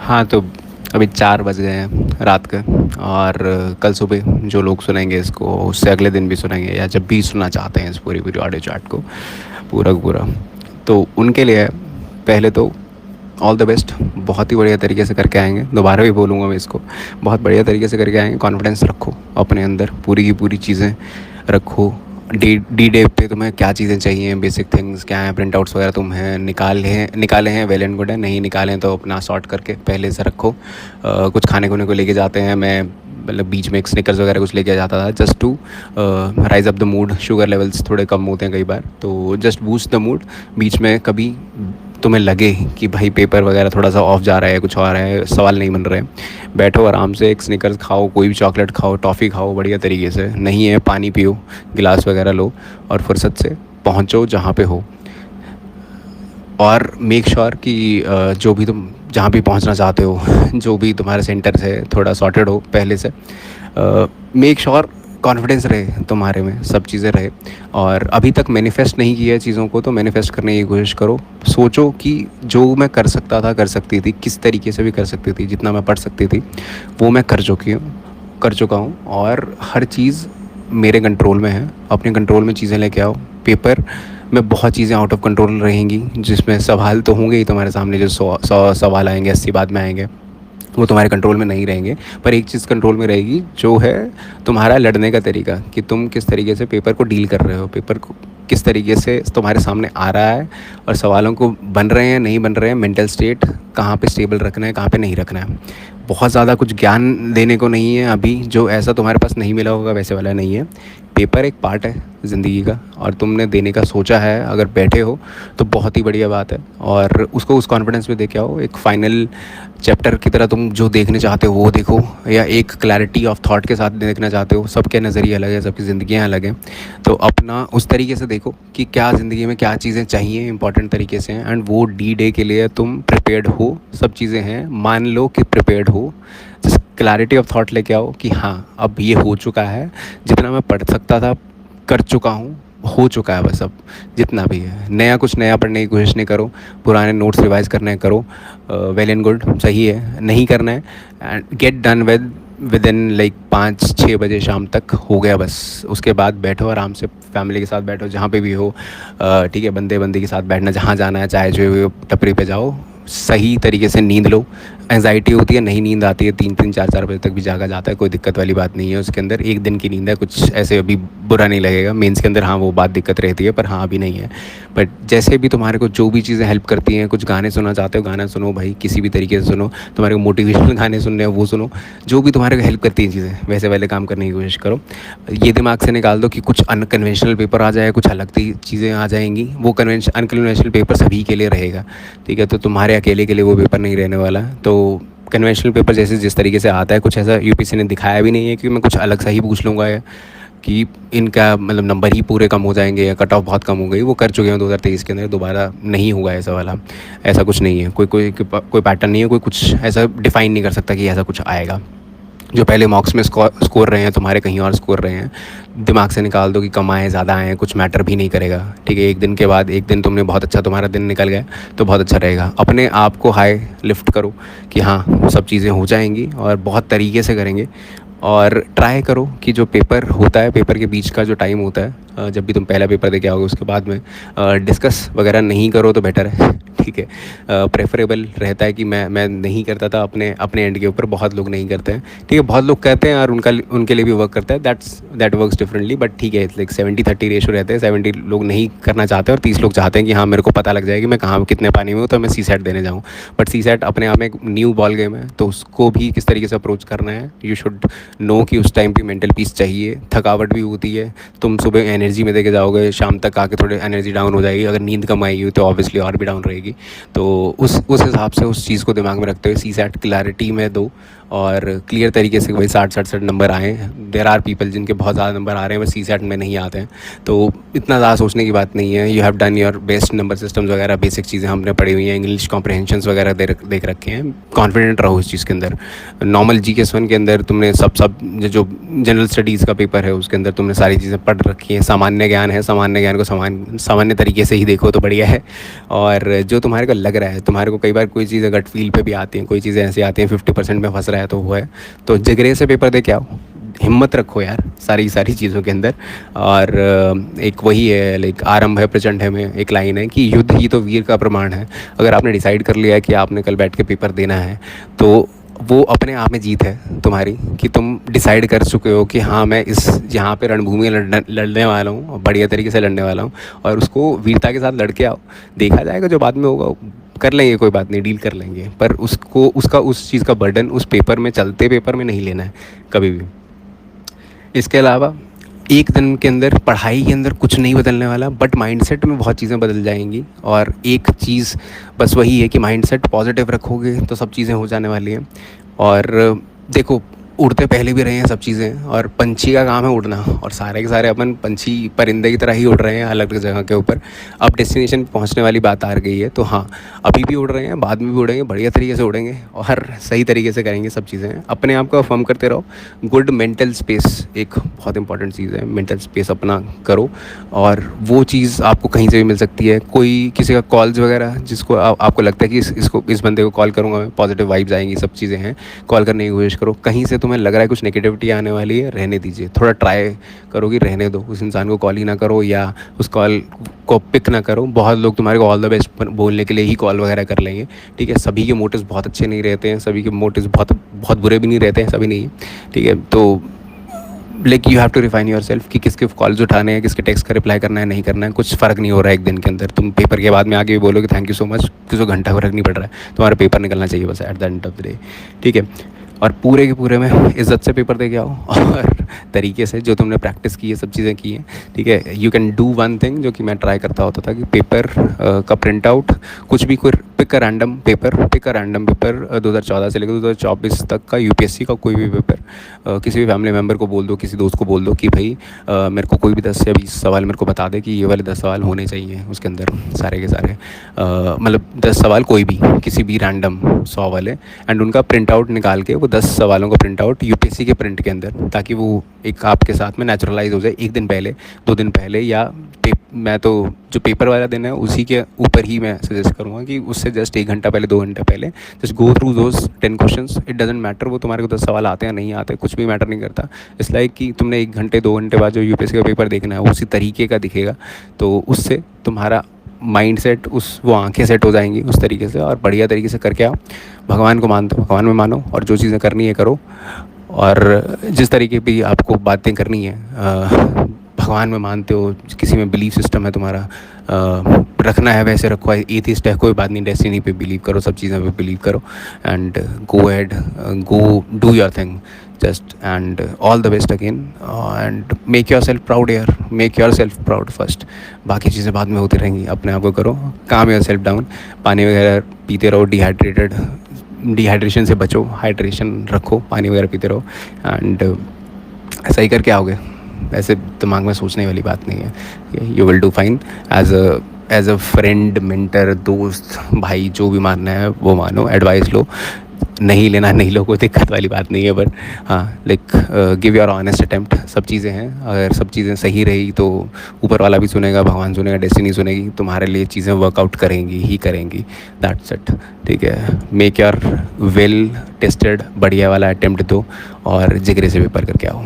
हाँ, तो अभी 4 बज गए हैं रात के। और कल सुबह जो लोग सुनेंगे इसको उससे अगले दिन भी सुनेंगे, या जब भी सुनना चाहते हैं इस पूरी पूरी ऑडियो चार्ट को पूरा का पूरा, तो उनके लिए पहले तो ऑल द बेस्ट। बहुत ही बढ़िया तरीके से करके आएंगे, दोबारा भी बोलूँगा मैं इसको, बहुत बढ़िया तरीके से करके आएंगे। कॉन्फिडेंस रखो अपने अंदर, पूरी की पूरी चीज़ें रखो। डी डी डे पे तुम्हें क्या चीज़ें चाहिए, बेसिक थिंग्स क्या हैं, प्रिंट आउट्स वगैरह तुम्हें निकाले हैं वेल एंड गुड है, नहीं निकाले हैं तो अपना सॉर्ट करके पहले से रखो। कुछ खाने खुने को लेके जाते हैं, मैं मतलब बीच में एक स्निकर्स वगैरह कुछ लेके जाता था, just to rise up the mood. Sugar levels थोड़े कम होते हैं कई बार, तो जस्ट बूस्ट द मूड। बीच में कभी तुम्हें लगे कि भाई पेपर वगैरह थोड़ा सा ऑफ जा रहा है, कुछ और है, सवाल नहीं बन रहे, बैठो आराम से, एक स्निकर्स खाओ, कोई भी चॉकलेट खाओ, टॉफ़ी खाओ बढ़िया तरीके से, नहीं है पानी पियो, गिलास वगैरह लो और फुर्सत से पहुंचो जहाँ पे हो। और मेक श्योर कि जो भी तुम जहाँ भी पहुंचना चाहते हो जो भी तुम्हारे सेंटर से थोड़ा सॉर्टेड हो पहले से। मेक श्योर कॉन्फिडेंस रहे तुम्हारे में, सब चीज़ें रहे। और अभी तक मैनिफेस्ट नहीं किया है चीज़ों को, तो मैनिफेस्ट करने की कोशिश करो। सोचो कि जो मैं कर सकता था, कर सकती थी, किस तरीके से भी कर सकती थी, जितना मैं पढ़ सकती थी वो मैं कर चुका हूँ। और हर चीज़ मेरे कंट्रोल में है, अपने कंट्रोल में चीज़ें लेके आओ। पेपर में बहुत चीज़ें आउट ऑफ कंट्रोल रहेंगी, जिसमें सवाल तो होंगे ही तुम्हारे सामने, जो 100 सवाल आएंगे, 80 बाद में आएंगे, वो तुम्हारे कंट्रोल में नहीं रहेंगे। पर एक चीज़ कंट्रोल में रहेगी, जो है तुम्हारा लड़ने का तरीका, कि तुम किस तरीके से पेपर को डील कर रहे हो, पेपर को किस तरीके से तुम्हारे सामने आ रहा है, और सवालों को बन रहे हैं नहीं बन रहे हैं, मेंटल स्टेट कहाँ पे स्टेबल रखना है, कहाँ पे नहीं रखना है। बहुत ज़्यादा कुछ ज्ञान देने को नहीं है अभी, जो ऐसा तुम्हारे पास नहीं मिला होगा वैसे वाला नहीं है। पेपर एक पार्ट है ज़िंदगी का, और तुमने देने का सोचा है, अगर बैठे हो तो बहुत ही बढ़िया बात है। और उसको उस कॉन्फिडेंस में देके आओ। एक फाइनल चैप्टर की तरह तुम जो देखने चाहते हो वो देखो, या एक क्लैरिटी ऑफ थॉट के साथ देखना चाहते हो। सबके नज़रिए अलग है, सबकी ज़िंदगियाँ अलग हैं, तो अपना उस तरीके से देखो कि क्या ज़िंदगी में क्या चीज़ें चाहिए इंपॉर्टेंट तरीके से, एंड वो डी डे के लिए तुम प्रिपेयर्ड हो, सब चीज़ें हैं, मान लो कि प्रिपेयर्ड हो। जिस क्लैरिटी ऑफ थॉट लेके आओ कि हाँ अब ये हो चुका है, जितना मैं पढ़ सकता था कर चुका हूँ, हो चुका है बस। अब जितना भी है, नया कुछ नया पढ़ने की कोशिश नहीं करो, पुराने नोट्स रिवाइज करने करो, वेल एंड गुड, सही है। नहीं करना है and get done with in like 5-6 बजे शाम तक हो गया बस। उसके बाद बैठो आराम से, फैमिली के साथ बैठो जहाँ पे भी हो, ठीक है, बंदे बंदी के साथ बैठना, जहाँ जाना है, चाहे जो टपरी पे जाओ, सही तरीके से नींद लो। एंजाइटी होती है, नहीं नींद आती है, 3-3 4-4 बजे तक भी जागा जाता है, कोई दिक्कत वाली बात नहीं है उसके अंदर। एक दिन की नींद है, कुछ ऐसे अभी बुरा नहीं लगेगा। मेंस के अंदर हाँ वो बात दिक्कत रहती है, पर हाँ अभी नहीं है। बट जैसे भी तुम्हारे को जो भी चीज़ें हेल्प करती हैं, कुछ गाने सुनना चाहते हो गाना सुनो भाई, किसी भी तरीके से सुनो। तुम्हारे को मोटिवेशनल गाने सुनने हैं वो सुनो, जो भी तुम्हारे को हेल्प करती हैं चीज़ें, वैसे वाले काम करने की कोशिश करो। ये दिमाग से निकाल दो कि कुछ अनकन्वेंशनल पेपर आ जाए, कुछ अलग चीज़ें आ जाएंगी, वो अनकन्वेंशनल पेपर सभी के लिए रहेगा, ठीक है। तो तुम्हारे अकेले के लिए वो पेपर नहीं रहने वाला। तो कन्वेंशनल पेपर जैसे जिस तरीके से आता है, कुछ ऐसा यूपीएससी ने दिखाया भी नहीं है कि मैं कुछ अलग सा ही पूछ लूँगा, या कि इनका मतलब नंबर ही पूरे कम हो जाएंगे या कट ऑफ बहुत कम हो गई। वो कर चुके हैं 2023 के अंदर, दोबारा नहीं होगा ऐसा वाला। ऐसा कुछ नहीं है, कोई पैटर्न नहीं है, कोई कुछ ऐसा डिफाइन नहीं कर सकता कि ऐसा कुछ आएगा। जो पहले मॉक्स में स्कोर रहे हैं तुम्हारे, कहीं और स्कोर रहे हैं, दिमाग से निकाल दो कि कम आए ज़्यादा आए, कुछ मैटर भी नहीं करेगा, ठीक है। एक दिन के बाद, एक दिन तुमने बहुत अच्छा, तुम्हारा दिन निकल गया तो बहुत अच्छा रहेगा। अपने आप को हाई लिफ्ट करो कि हाँ सब चीज़ें हो जाएंगी, और बहुत तरीके से करेंगे। और ट्राई करो कि जो पेपर होता है, पेपर के बीच का जो टाइम होता है, जब भी तुम पहला पेपर देके आओगे उसके बाद में डिस्कस वगैरह नहीं करो तो बेटर है ठीक है। प्रेफरेबल रहता है कि मैं नहीं करता था अपने अपने एंड के ऊपर, बहुत लोग नहीं करते हैं, ठीक है। बहुत लोग कहते हैं और उनके लिए भी वर्क करता है, दैट वर्क्स डिफरेंटली, बट ठीक है। लाइक 70-30 रेशो रहते हैं, 70 लोग नहीं करना चाहते और 30 लोग चाहते हैं कि हाँ मेरे को पता लग जाए कि मैं कहाँ कितने पानी में हूँ, तो मैं सी सेट देने जाऊँ। बट सी सेट अपने आप में एक न्यू बॉल गेम है, तो उसको भी किस तरीके से अप्रोच करना है, यू शुड नो कि उस टाइम पे मेंटल पीस चाहिए। थकावट भी होती है, तुम सुबह एनर्जी में देके जाओगे, शाम तक आके थोड़ी एनर्जी डाउन हो जाएगी। अगर नींद कम आई हुई तो ऑब्वियसली और भी डाउन रहेगी। तो उस हिसाब से उस चीज़ को दिमाग में रखते हुए सी सेट क्लैरिटी में दो, और क्लियर तरीके से वही 60-67 नंबर आए। देर आर पीपल जिनके बहुत ज़्यादा नंबर आ रहे हैं बस CSAT में नहीं आते हैं, तो इतना ज़्यादा सोचने की बात नहीं है। You have done your best, number systems वगैरह बेसिक चीज़ें हमने पढ़ी हुई हैं, इंग्लिश कॉम्प्रहेंशंस वगैरह देख रखे हैं। कॉन्फिडेंट रहो इस चीज़ के अंदर। नॉर्मल GK1 के अंदर तुमने सब जो जनरल स्टडीज़ का पेपर है उसके अंदर तुमने सारी चीज़ें पढ़ रखी हैं। सामान्य ज्ञान है, सामान्य ज्ञान को सामान्य तरीके से ही देखो तो बढ़िया है। और जो तुम्हारे को लग रहा है, तुम्हारे को कई बार कोई चीज़ें गट फील पे भी आती हैं, कोई चीज़ें ऐसी आती हैं 50% में फंस रहा है तो वो है, तो जिगरे से पेपर दे के आओ, हिम्मत रखो यार सारी चीज़ों के अंदर। और एक वही है लाइक आरंभ है प्रचंड है में एक लाइन है कि युद्ध ही तो वीर का प्रमाण है। अगर आपने डिसाइड कर लिया है कि आपने कल बैठ के पेपर देना है तो वो अपने आप में जीत है तुम्हारी, कि तुम डिसाइड कर चुके हो कि हाँ मैं इस यहाँ पे रणभूमि में लड़ने वाला हूँ, बढ़िया तरीके से लड़ने वाला हूँ, और उसको वीरता के साथ लड़के आओ। देखा जाएगा जो बाद में होगा कर लेंगे, कोई बात नहीं, डील कर लेंगे, पर उसको उस चीज़ का बर्डन उस पेपर में, चलते पेपर में नहीं लेना है कभी भी। इसके अलावा एक दिन के अंदर पढ़ाई के अंदर कुछ नहीं बदलने वाला, बट माइंडसेट में बहुत चीज़ें बदल जाएंगी। और एक चीज़ बस वही है कि माइंडसेट पॉजिटिव रखोगे तो सब चीज़ें हो जाने वाली हैं। और देखो उड़ते पहले भी रहे हैं सब चीज़ें, और पंछी का काम है उड़ना, और सारे के सारे अपन पंछी परिंदे की तरह ही उड़ रहे हैं अलग अलग जगह के ऊपर। अब डेस्टिनेशन पहुंचने वाली बात आ गई है, तो हाँ अभी भी उड़ रहे हैं, बाद में भी उड़ेंगे, बढ़िया तरीके से उड़ेंगे और सही तरीके से करेंगे सब चीज़ें। अपने आप को अफर्म करते रहो। गुड मेंटल स्पेस एक बहुत इंपॉर्टेंट चीज़ है, मेंटल स्पेस अपना करो, और वो चीज़ आपको कहीं से भी मिल सकती है। कोई किसी का कॉल्स वगैरह जिसको आपको लगता है कि इस बंदे को कॉल करूँगा मैं, पॉजिटिव वाइब्स आएंगी, सब चीज़ें हैं, कॉल करने की कोशिश करो। कहीं से तुम्हें लग रहा है कुछ नेगेटिविटी आने वाली है, रहने दीजिए, थोड़ा ट्राई करो कि रहने दो, उस इंसान को कॉल ही ना करो या उस कॉल को पिक ना करो। बहुत लोग तुम्हारे को ऑल द बेस्ट बोलने के लिए ही कॉल वगैरह कर लेंगे, ठीक है। सभी के मोटिव्स बहुत अच्छे नहीं रहते हैं, सभी के मोटिव्स बहुत बुरे भी नहीं रहते हैं, सभी नहीं, ठीक है। तो like you have to refine yourself कि किसके कॉल्स उठाने हैं, किसके टेक्स्ट का रिप्लाई करना है, नहीं करना है, कुछ फ़र्क नहीं हो रहा है एक दिन के अंदर। तुम पेपर के बाद में आके भी बोलोगे थैंक यू सो मच, किसी घंटा फ़र्क नहीं पड़ रहा है, तुम्हारा पेपर निकलना चाहिए बस at the end of the day, ठीक है। और पूरे के पूरे में इज़्ज़त से पेपर दे के आओ और तरीके से जो तुमने प्रैक्टिस की है, सब चीज़ें की हैं, ठीक है। You can do one thing जो कि मैं ट्राई करता होता था कि पेपर का प्रिंट आउट कुछ भी, कोई पिक अ रैंडम पेपर 2014 से लेकर 2024 तक का UPSC का कोई भी पेपर, किसी भी फैमिली मेम्बर को बोल दो, किसी दोस्त को बोल दो कि भाई मेरे को कोई भी 10 या 20 सवाल मेरे को बता दे कि ये वाले 10 सवाल होने चाहिए उसके अंदर, सारे के सारे मतलब 10 सवाल कोई भी, किसी भी रैंडम 100 वाले, एंड उनका प्रिंट आउट निकाल के वो 10 सवालों का प्रिंट आउट UPSC के प्रिंट के अंदर, ताकि वो एक आपके साथ में नेचुरलाइज हो जाए। एक दिन पहले, 2 दिन पहले, या मैं तो जो पेपर वाला दिन है उसी के ऊपर ही मैं सजेस्ट करूँगा कि उससे जस्ट 1 घंटा पहले, 2 घंटे पहले just go through those 10 questions. It doesn't matter वो तुम्हारे को 10 सवाल आते हैं नहीं आते, कुछ भी मैटर नहीं करता। इस लाइक कि तुमने 1 घंटे 2 घंटे बाद जो UPSC का पेपर देखना है उसी तरीके का दिखेगा, तो उससे तुम्हारा माइंड सेट, वो आंखें सेट हो जाएंगी उस तरीके से, और बढ़िया तरीके से करके आओ। भगवान को मानते हो, भगवान में मानो, और जो चीज़ें करनी है करो। और जिस तरीके भी आपको बातें करनी है, भगवान में मानते हो, किसी में बिलीफ सिस्टम है तुम्हारा, रखना है वैसे रखो। एथिस्ट है कोई बात नहीं, डेस्टिनी पे बिलीव करो, सब चीज़ों पे बिलीव करो, and go ahead, go do your thing just, and all the best again, and make yourself proud यार, make yourself proud first, बाकी चीज़ें बाद में होती रहेंगी। अपने आप को करो, काम योर सेल्फ डाउन, पानी वगैरह पीते रहो, डिहाइड्रेशन से बचो, हाइड्रेशन रखो, पानी वगैरह पीते रहो, एंड ऐसा ही करके आओगे। ऐसे दिमाग में सोचने वाली बात नहीं है, you will do fine. As a friend, mentor, दोस्त, भाई, जो भी मानना है वो मानो, एडवाइस लो, नहीं लेना नहीं लो, कोई दिक्कत वाली बात नहीं है। बट हाँ like give your honest attempt, सब चीज़ें हैं, अगर सब चीज़ें सही रही तो ऊपर वाला भी सुनेगा, भगवान सुनेगा, डेस्टिनी सुनेगी, तुम्हारे लिए चीज़ें वर्कआउट करेंगी ही करेंगी, दैट्स इट, ठीक है। मेक योर वेल टेस्टेड बढ़िया वाला अटेम्प्ट दो और जिगरे से पेपर करके आओ।